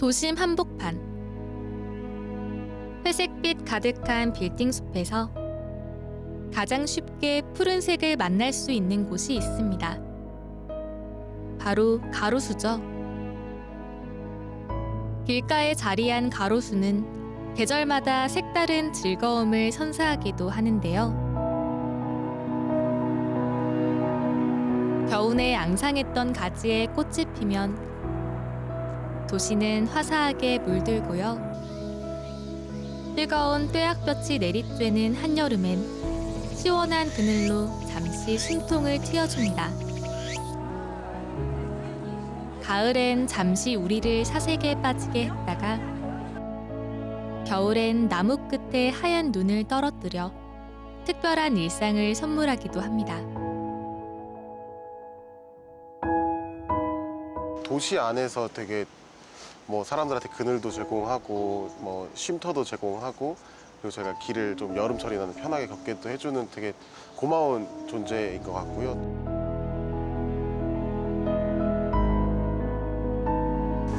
도심 한복판. 회색빛 가득한 빌딩 숲에서 가장 쉽게 푸른색을 만날 수 있는 곳이 있습니다. 바로 가로수죠. 길가에 자리한 가로수는 계절마다 색다른 즐거움을 선사하기도 하는데요. 겨우내 앙상했던 가지에 꽃이 피면 도시는 화사하게 물들고요. 뜨거운 뙤약볕이 내리쬐는 한여름엔 시원한 그늘로 잠시 숨통을 틔워줍니다. 가을엔 잠시 우리를 사색에 빠지게 했다가 겨울엔 나무 끝에 하얀 눈을 떨어뜨려 특별한 일상을 선물하기도 합니다. 도시 안에서 되게 사람들한테 그늘도 제공하고 쉼터도 제공하고 그리고 저희가 길을 좀 여름철이나 편하게 걷게도 해주는 되게 고마운 존재인 것 같고요.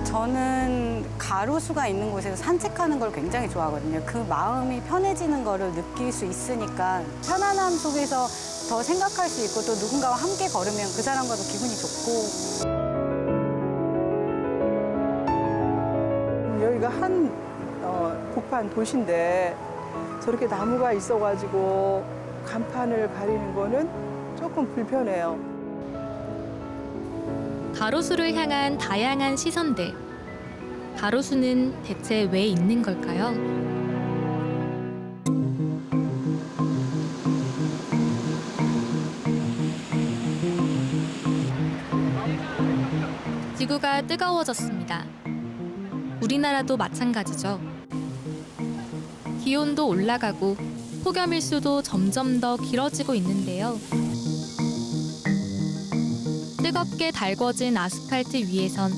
저는 가로수가 있는 곳에서 산책하는 걸 굉장히 좋아하거든요. 그 마음이 편해지는 거를 느낄 수 있으니까 편안함 속에서 더 생각할 수 있고 또 누군가와 함께 걸으면 그 사람과도 기분이 좋고. 여기가 한 복판 도시인데 저렇게 나무가 있어가지고 간판을 가리는 거는 조금 불편해요. 가로수를 향한 다양한 시선들. 가로수는 대체 왜 있는 걸까요? 지구가 뜨거워졌습니다. 우리나라도 마찬가지죠. 기온도 올라가고 폭염일수도 점점 더 길어지고 있는데요. 뜨겁게 달궈진 아스팔트 위에선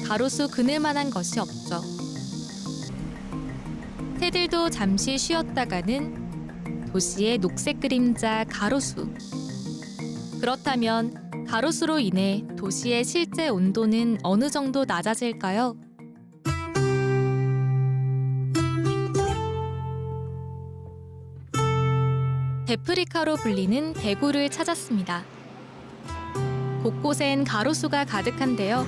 가로수 그늘만한 것이 없죠. 새들도 잠시 쉬었다가는 도시의 녹색 그림자 가로수. 그렇다면 가로수로 인해 도시의 실제 온도는 어느 정도 낮아질까요? 데프리카로 불리는 대구를 찾았습니다. 곳곳엔 가로수가 가득한데요.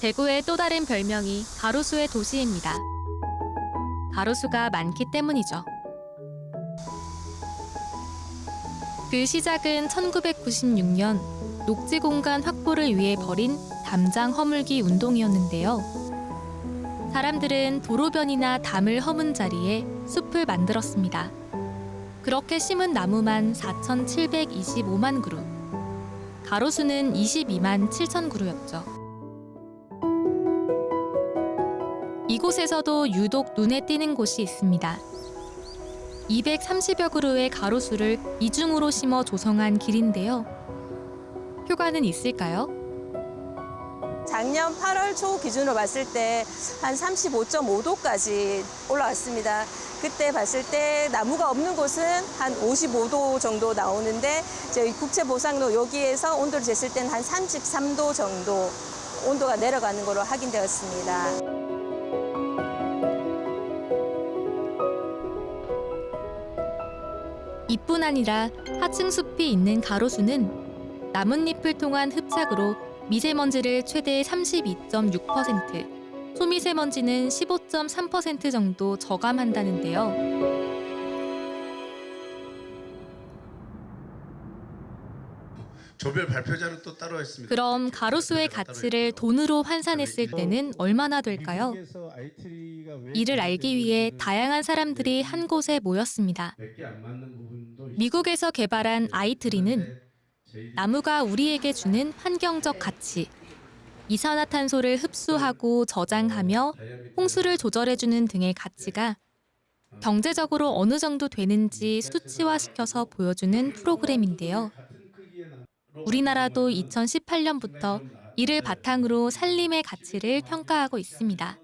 대구의 또 다른 별명이 가로수의 도시입니다. 가로수가 많기 때문이죠. 그 시작은 1996년 녹지 공간 확보를 위해 벌인 담장 허물기 운동이었는데요. 사람들은 도로변이나 담을 허문 자리에 숲을 만들었습니다. 그렇게 심은 나무만 4,725만 그루, 가로수는 22만 7천 그루였죠. 이곳에서도 유독 눈에 띄는 곳이 있습니다. 230여 그루의 가로수를 이중으로 심어 조성한 길인데요. 효과는 있을까요? 작년 8월 초 기준으로 봤을 때 한 35.5도까지 올라왔습니다. 그때 봤을 때 나무가 없는 곳은 한 55도 정도 나오는데 저희 국채보상로 여기에서 온도를 쟀을 때는 한 33도 정도 온도가 내려가는 걸로 확인되었습니다. 이뿐 아니라 하층 숲이 있는 가로수는 나뭇잎을 통한 흡착으로 미세먼지를 최대 32.6%, 소미세먼지는 15.3% 정도 저감한다는데요. 조별 발표자는 또 따로 했습니다. 그럼 가로수의 가치를 돈으로 환산했을 때는 얼마나 될까요? 이를 알기 위해 다양한 사람들이 한 곳에 모였습니다. 미국에서 개발한 아이트리는 나무가 우리에게 주는 환경적 가치, 이산화탄소를 흡수하고 저장하며 홍수를 조절해주는 등의 가치가 경제적으로 어느 정도 되는지 수치화시켜서 보여주는 프로그램인데요. 우리나라도 2018년부터 이를 바탕으로 산림의 가치를 평가하고 있습니다.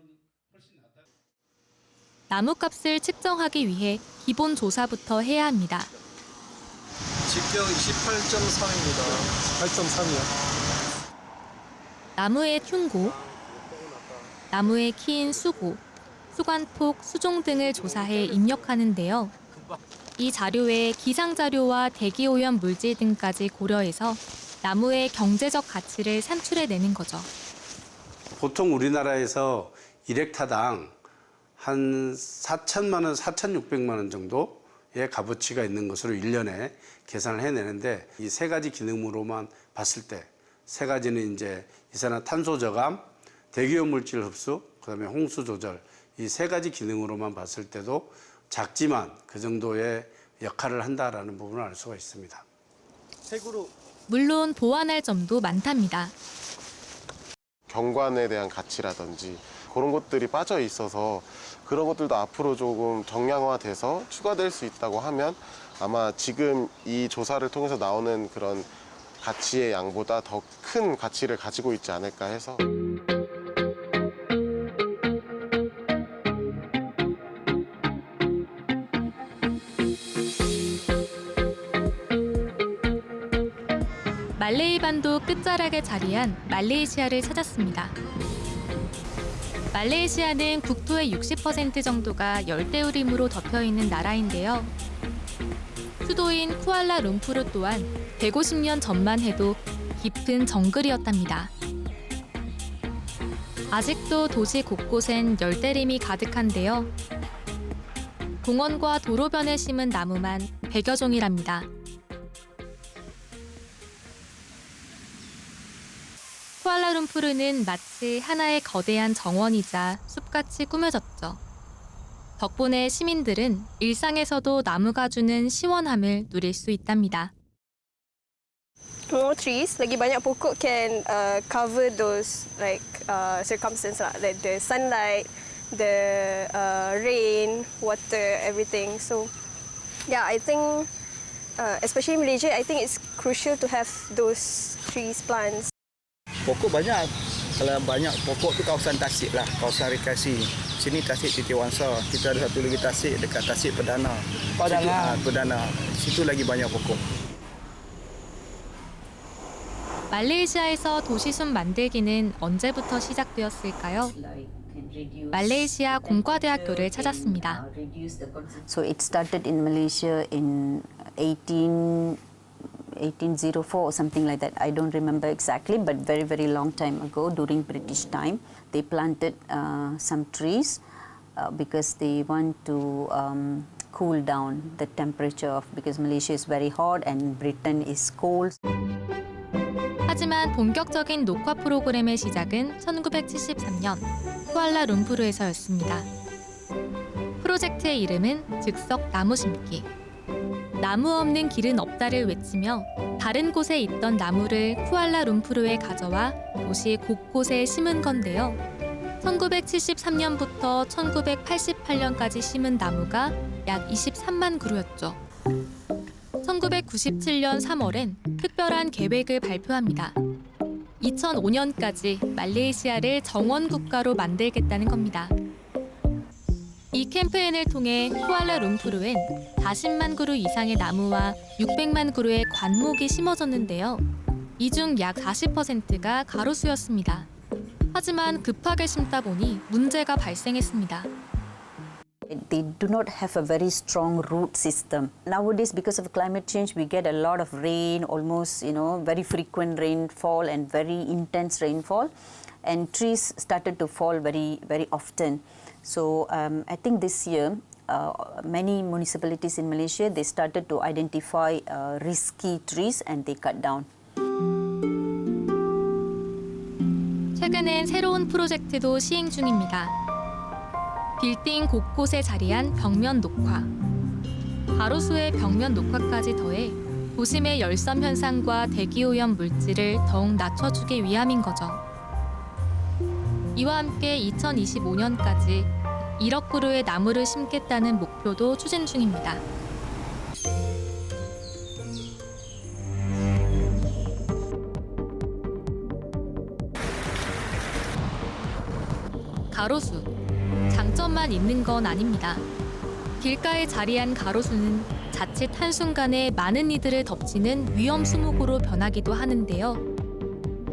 나무값을 측정하기 위해 기본 조사부터 해야 합니다. 직경 28.3입니다. 8.3이요. 나무의 흉고, 나무의 키인 수고, 수관폭, 수종 등을 조사해 입력하는데요. 이 자료에 기상자료와 대기오염 물질 등까지 고려해서 나무의 경제적 가치를 산출해내는 거죠. 보통 우리나라에서 1헥타당 한 4천만 원, 4,600만 원 정도의 값어치가 있는 것으로 1년에 계산을 해내는데 이 세 가지 기능으로만 봤을 때 세 가지는 이제 이산화탄소 저감, 대기오염 물질 흡수, 그다음에 홍수 조절 이 세 가지 기능으로만 봤을 때도 작지만 그 정도의 역할을 한다라는 부분을 알 수가 있습니다. 물론 보완할 점도 많답니다. 경관에 대한 가치라든지 그런 것들이 빠져 있어서 그런 것들도 앞으로 조금 정량화돼서 추가될 수 있다고 하면 아마 지금 이 조사를 통해서 나오는 그런 가치의 양보다 더 큰 가치를 가지고 있지 않을까 해서. 말레이 반도 끝자락에 자리한 말레이시아를 찾았습니다. 말레이시아는 국토의 60% 정도가 열대우림으로 덮여 있는 나라인데요. 수도인 쿠알라룸푸르 또한 150년 전만 해도 깊은 정글이었답니다. 아직도 도시 곳곳엔 열대림이 가득한데요. 공원과 도로변에 심은 나무만 100여 종이랍니다. 쿠알라룸푸르는 마치 하나의 거대한 정원이자 숲같이 꾸며졌죠. 덕분에 시민들은 일상에서도 나무가 주는 시원함을 누릴 수 있답니다. More trees, lagi banyak pokok can cover those like circumstances lah, like the sunlight, the rain, water, everything. So, yeah, I think especially in Malaysia, I think it's crucial to have those trees, plants. Pokok banyak. Kalau banyak pokok tu kawasan Tasik lah, kawasan rekreasi. Sini Tasik Titiwangsa. Kita ada satu lagi Tasik dekat Tasik Perdana. Perdana. Situ lagi banyak pokok. 말레이시아에서 도시숲 만들기는 언제부터 시작되었을까요? 말레이시아 공과대학교를 찾았습니다. So it started in Malaysia in 1804 or something like that. I don't remember exactly, but very, very long time ago during British time. They planted some trees because they want to cool down the temperature of, because Malaysia is very hot and Britain is cold. 하지만 본격적인 녹화 프로그램의 시작은 1973년 쿠알라룸푸르에서였습니다. 프로젝트의 이름은 즉석 나무 심기. 나무 없는 길은 없다를 외치며 다른 곳에 있던 나무를 쿠알라룸푸르에 가져와 도시 곳곳에 심은 건데요. 1973년부터 1988년까지 심은 나무가 약 23만 그루였죠. 1997년 3월엔 특별한 계획을 발표합니다. 2005년까지 말레이시아를 정원 국가로 만들겠다는 겁니다. 이 캠페인을 통해 쿠알라룸푸르엔 40만 그루 이상의 나무와 600만 그루의 관목이 심어졌는데요. 이 중 약 40%가 가로수였습니다. 하지만 급하게 심다 보니 문제가 발생했습니다. They do not have a very strong root system. Nowadays, because of climate change, we get a lot of rain, almost, very frequent rainfall and very intense rainfall. And trees started to fall very, very often. So I think this year, many municipalities in Malaysia, they started to identify risky trees and they cut down. 최근엔 새로운 프로젝트도 시행 중입니다. 빌딩 곳곳에 자리한 벽면 녹화. 가로수의 벽면 녹화까지 더해 도심의 열섬 현상과 대기오염 물질을 더욱 낮춰주기 위함인 거죠. 이와 함께 2025년까지 1억 그루의 나무를 심겠다는 목표도 추진 중입니다. 가로수, 장점만 있는 건 아닙니다. 길가에 자리한 가로수는 자칫 한순간에 많은 이들을 덮치는 위험 수목으로 변하기도 하는데요.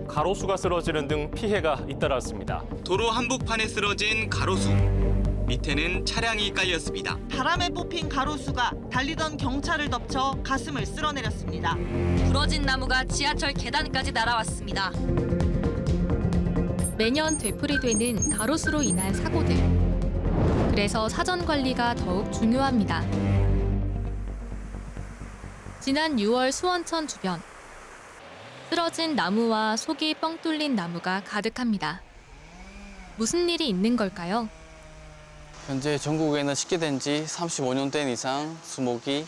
가로수가 쓰러지는 등 피해가 잇따랐습니다. 도로 한복판에 쓰러진 가로수. 밑에는 차량이 깔렸습니다. 바람에 뽑힌 가로수가 달리던 경차를 덮쳐 가슴을 쓸어내렸습니다. 부러진 나무가 지하철 계단까지 날아왔습니다. 매년 되풀이되는 가로수로 인한 사고들. 그래서 사전 관리가 더욱 중요합니다. 지난 6월 수원천 주변. 쓰러진 나무와 속이 뻥 뚫린 나무가 가득합니다. 무슨 일이 있는 걸까요? 현재 전국에는 식재된 지 35년 된 이상 수목이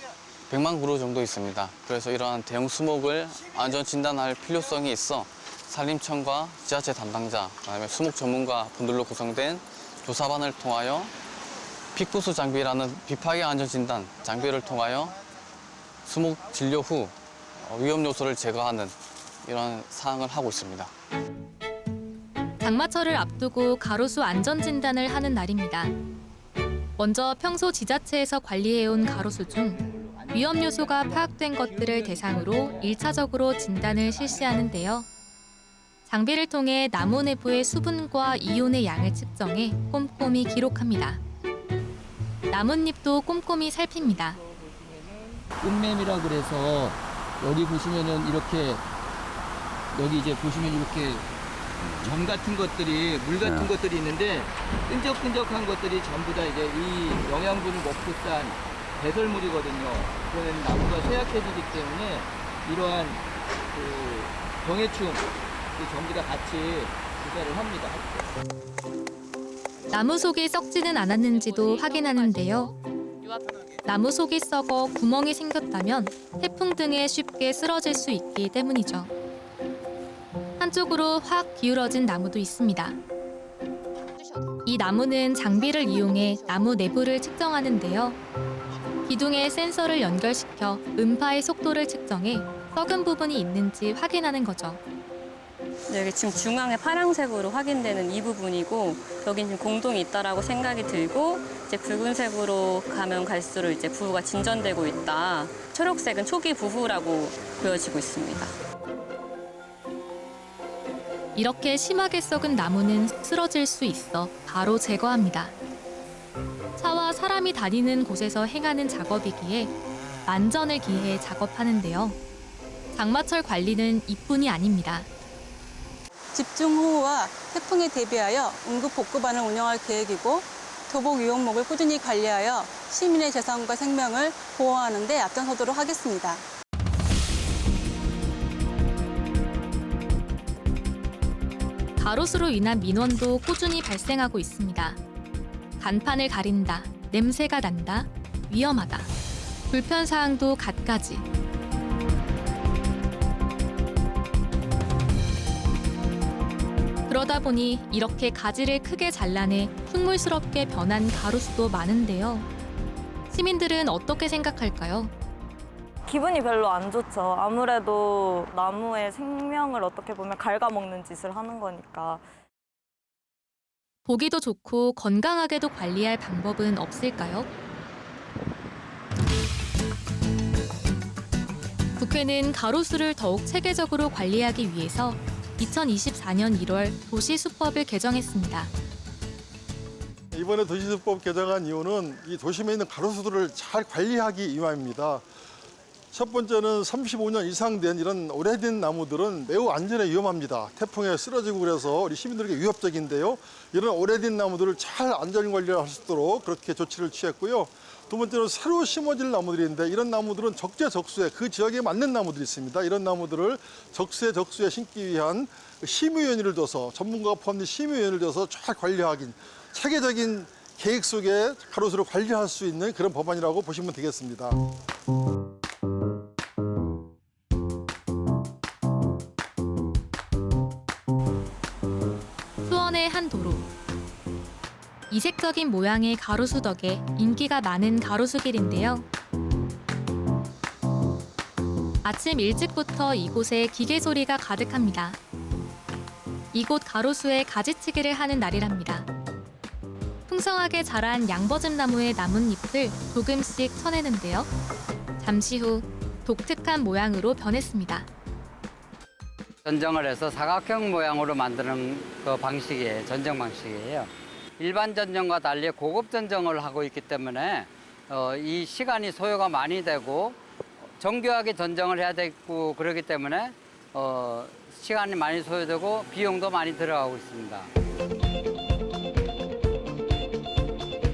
100만 그루 정도 있습니다. 그래서 이러한 대형 수목을 안전 진단할 필요성이 있어 산림청과 지자체 담당자, 그다음에 수목 전문가 분들로 구성된 조사반을 통하여 픽부수 장비라는 비파괴 안전 진단 장비를 통하여 수목 진료 후 위험 요소를 제거하는 이런 사항을 하고 있습니다. 장마철을 앞두고 가로수 안전 진단을 하는 날입니다. 먼저 평소 지자체에서 관리해온 가로수 중 위험 요소가 파악된 것들을 대상으로 1차적으로 진단을 실시하는데요. 장비를 통해 나무 내부의 수분과 이온의 양을 측정해 꼼꼼히 기록합니다. 나뭇잎도 꼼꼼히 살핍니다. 끝맴이라 그래서 여기 보시면은 이렇게 여기 이제 보시면 이렇게 점 같은 것들이 물 같은 것들이 있는데 끈적끈적한 것들이 전부 다 이제 이 영양분을 먹고 싼 배설물이거든요. 그러면 나무가 쇠약해지기 때문에 이러한 그 병해충 전부 다 같이 조사를 합니다. 나무 속이 썩지는 않았는지도 확인하는데요. 나무 속이 썩어 구멍이 생겼다면 태풍 등에 쉽게 쓰러질 수 있기 때문이죠. 한쪽으로 확 기울어진 나무도 있습니다. 이 나무는 장비를 이용해 나무 내부를 측정하는데요. 기둥에 센서를 연결시켜 음파의 속도를 측정해 썩은 부분이 있는지 확인하는 거죠. 여기 지금 중앙에 파란색으로 확인되는 이 부분이고 여긴 지금 공동이 있다라고 생각이 들고 이제 붉은색으로 가면 갈수록 이제 부후가 진전되고 있다. 초록색은 초기 부후라고 보여지고 있습니다. 이렇게 심하게 썩은 나무는 쓰러질 수 있어 바로 제거합니다. 차와 사람이 다니는 곳에서 행하는 작업이기에 만전을 기해 작업하는데요. 장마철 관리는 이뿐이 아닙니다. 집중호우와 태풍에 대비하여 응급복구반을 운영할 계획이고 도복 유용목을 꾸준히 관리하여 시민의 재산과 생명을 보호하는 데 앞장서도록 하겠습니다. 가로수로 인한 민원도 꾸준히 발생하고 있습니다. 간판을 가린다, 냄새가 난다, 위험하다, 불편사항도 갖가지. 그러다 보니 이렇게 가지를 크게 잘라내 흉물스럽게 변한 가로수도 많은데요. 시민들은 어떻게 생각할까요? 기분이 별로 안 좋죠. 아무래도 나무의 생명을 어떻게 보면 갉아먹는 짓을 하는 거니까. 보기도 좋고 건강하게도 관리할 방법은 없을까요? 국회는 가로수를 더욱 체계적으로 관리하기 위해서 2024년 1월 도시수법을 개정했습니다. 이번에 도시수법 개정한 이유는 이 도심에 있는 가로수들을 잘 관리하기 위함입니다. 첫 번째는 35년 이상 된 이런 오래된 나무들은 매우 안전에 위험합니다. 태풍에 쓰러지고 그래서 우리 시민들에게 위협적인데요. 이런 오래된 나무들을 잘 안전관리를 할 수 있도록 그렇게 조치를 취했고요. 두 번째는 새로 심어질 나무들인데 이런 나무들은 적재적소에 그 지역에 맞는 나무들이 있습니다. 이런 나무들을 적재적소에 심기 위한 심의위원회를 둬서 전문가가 포함된 심의위원회를 둬서 잘 관리하긴 체계적인 계획 속에 가로수를 관리할 수 있는 그런 법안이라고 보시면 되겠습니다. 수원의 한 도로. 이색적인 모양의 가로수 덕에 인기가 많은 가로수길인데요. 아침 일찍부터 이곳에 기계 소리가 가득합니다. 이곳 가로수에 가지치기를 하는 날이랍니다. 풍성하게 자란 양버즘 나무의 나뭇잎을 조금씩 쳐내는데요. 잠시 후 독특한 모양으로 변했습니다. 전정을 해서 사각형 모양으로 만드는 그 방식이에요. 전정 방식이에요. 일반 전정과 달리 고급 전정을 하고 있기 때문에 이 시간이 소요가 많이 되고 정교하게 전정을 해야 되고 그렇기 때문에 시간이 많이 소요되고 비용도 많이 들어가고 있습니다.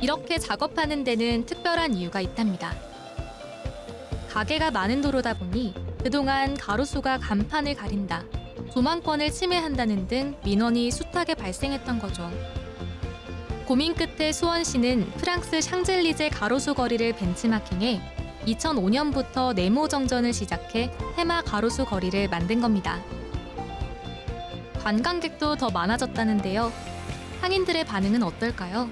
이렇게 작업하는 데는 특별한 이유가 있답니다. 가게가 많은 도로다 보니 그동안 가로수가 간판을 가린다, 조망권을 침해한다는 등 민원이 숱하게 발생했던 거죠. 고민 끝에 수원시는 프랑스 샹젤리제 가로수 거리를 벤치마킹해 2005년부터 네모 정전을 시작해 해마 가로수 거리를 만든 겁니다. 관광객도 더 많아졌다는데요. 상인들의 반응은 어떨까요?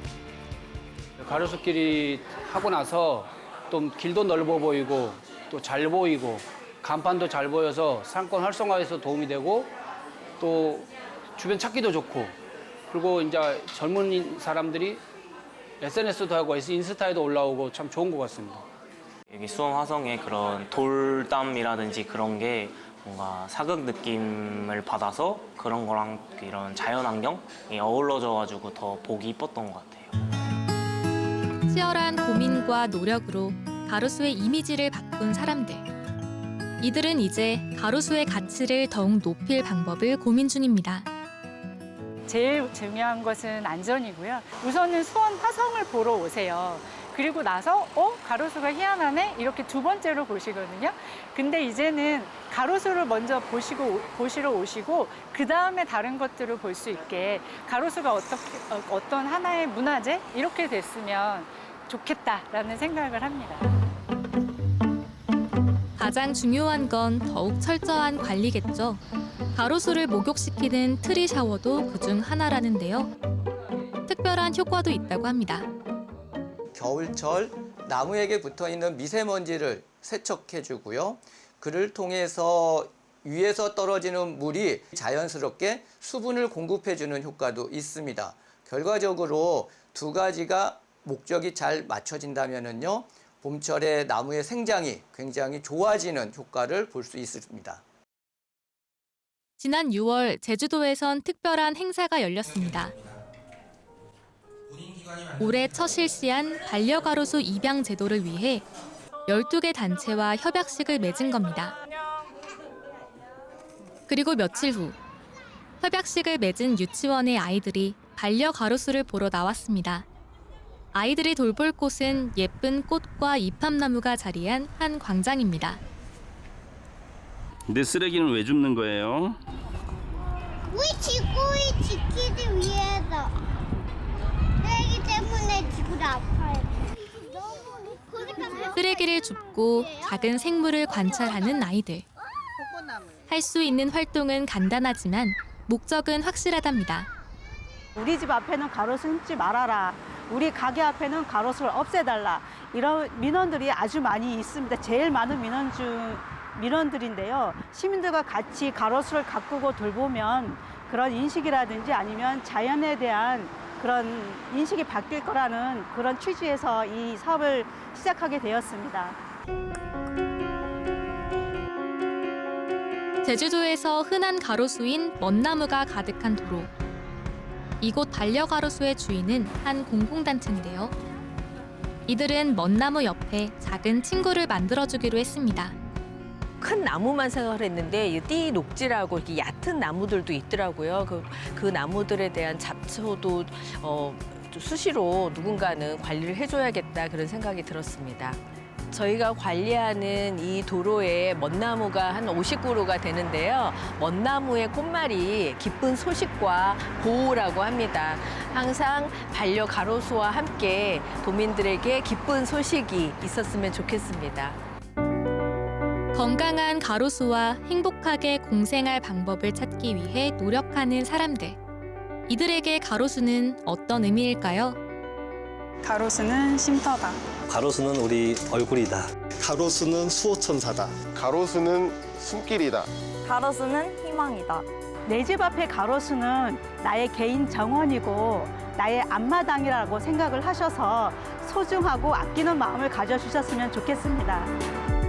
가로수길이 하고 나서 또 길도 넓어 보이고 또 잘 보이고 간판도 잘 보여서 상권 활성화에서 도움이 되고 또 주변 찾기도 좋고 그리고 이제 젊은 사람들이 SNS도 하고 인스타에도 올라오고 참 좋은 것 같습니다. 여기 수원 화성의 그런 돌담이라든지 그런 게 뭔가 사극 느낌을 받아서 그런 거랑 이런 자연환경이 어우러져가지고 더 보기 이뻤던 것 같아요. 치열한 고민과 노력으로 가로수의 이미지를 바꾼 사람들. 이들은 이제 가로수의 가치를 더욱 높일 방법을 고민 중입니다. 제일 중요한 것은 안전이고요. 우선은 수원 화성을 보러 오세요. 그리고 나서 가로수가 희한하네? 이렇게 두 번째로 보시거든요. 근데 이제는 가로수를 먼저 보시러 오시고 그 다음에 다른 것들을 볼 수 있게 가로수가 어떤 하나의 문화재? 이렇게 됐으면 좋겠다라는 생각을 합니다. 가장 중요한 건 더욱 철저한 관리겠죠. 가로수를 목욕시키는 트리 샤워도 그중 하나라는데요. 특별한 효과도 있다고 합니다. 겨울철 나무에게 붙어있는 미세먼지를 세척해주고요. 그를 통해서 위에서 떨어지는 물이 자연스럽게 수분을 공급해주는 효과도 있습니다. 결과적으로 두 가지가 목적이 잘 맞춰진다면요. 봄철에 나무의 생장이 굉장히 좋아지는 효과를 볼 수 있습니다. 지난 6월 제주도에선 특별한 행사가 열렸습니다. 올해 첫 실시한 반려가로수 입양 제도를 위해 12개 단체와 협약식을 맺은 겁니다. 그리고 며칠 후 협약식을 맺은 유치원의 아이들이 반려가로수를 보러 나왔습니다. 아이들이 돌볼 곳은 예쁜 꽃과 이팝나무가 자리한 한 광장입니다. 근데 쓰레기는 왜 줍는 거예요? 우리 지구를 지키기 위해서. 쓰레기 때문에 지구가 아파요. 쓰레기를 줍고 작은 생물을 관찰하는 아이들. 할 수 있는 활동은 간단하지만 목적은 확실하답니다. 우리 집 앞에는 가로수 심지 말아라. 우리 가게 앞에는 가로수를 없애달라. 이런 민원들이 아주 많이 있습니다. 제일 많은 민원들인데요. 시민들과 같이 가로수를 가꾸고 돌보면 그런 인식이라든지 아니면 자연에 대한 그런 인식이 바뀔 거라는 그런 취지에서 이 사업을 시작하게 되었습니다. 제주도에서 흔한 가로수인 멋나무가 가득한 도로. 이곳 반려가로수의 주인은 한 공공단체인데요. 이들은 멋나무 옆에 작은 친구를 만들어주기로 했습니다. 큰 나무만 생각을 했는데 이 띠 녹지라고 이렇게 얕은 나무들도 있더라고요. 그 나무들에 대한 잡초도 수시로 누군가는 관리를 해줘야겠다 그런 생각이 들었습니다. 저희가 관리하는 이 도로에 멋나무가 한 50그루가 되는데요. 멋나무의 꽃말이 기쁜 소식과 보호라고 합니다. 항상 반려가로수와 함께 도민들에게 기쁜 소식이 있었으면 좋겠습니다. 건강한 가로수와 행복하게 공생할 방법을 찾기 위해 노력하는 사람들. 이들에게 가로수는 어떤 의미일까요? 가로수는 쉼터다. 가로수는 우리 얼굴이다. 가로수는 수호천사다. 가로수는 숨길이다. 가로수는 희망이다. 내 집 앞의 가로수는 나의 개인 정원이고 나의 앞마당이라고 생각을 하셔서 소중하고 아끼는 마음을 가져주셨으면 좋겠습니다.